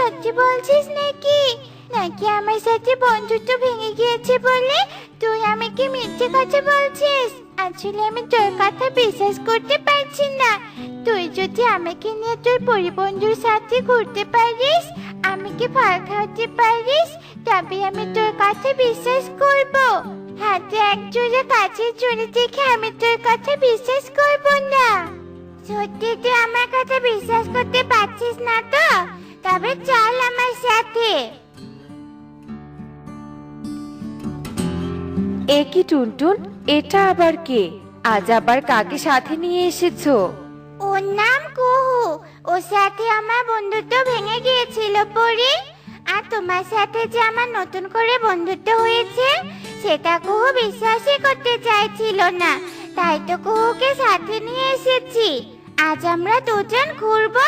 সত্যি বলছিস নাকি? নাকি আমার সাথে বন্ধুত্ব ভেঙে গিয়েছে বলে তুই আমাকে মিথ্যে কথা বলছিস? আসলে আমি তোর কথা বিশ্বাস করতে পারছি না। তুই যদি আমাকে নিয়ে তোর পরিবন্ধুর সাথে ঘুরতে পারিস, আমাকে ফল খাওয়াতে পারিস, তবে আমি তোর কথা বিশ্বাস করব। হাতে এক জোড়া কাচের চুড়ি দেখে আমি তোর কথা বিশ্বাস করব না। সত্যি তুই আমার কথা বিশ্বাস করতে পারছিস না তো? তবে চল আমার সাথে। এ কি টুনটুন, এটা আবার কে? আজ আবার কাকে সাথে নিয়ে এসেছো? ওর নাম কুহু। ওর সাথে আমার বন্ধুত্ব ভেঙে গিয়েছিল পরি। আর তোমার সাথে যে আমার নতুন করে বন্ধুত্ব হয়েছে সেটা কুহু বিশ্বাসই করতে চাইছিল না। তাই তো কুহুকে সাথে নিয়ে এসেছি। আজ আমরা দুজন ঘুরবো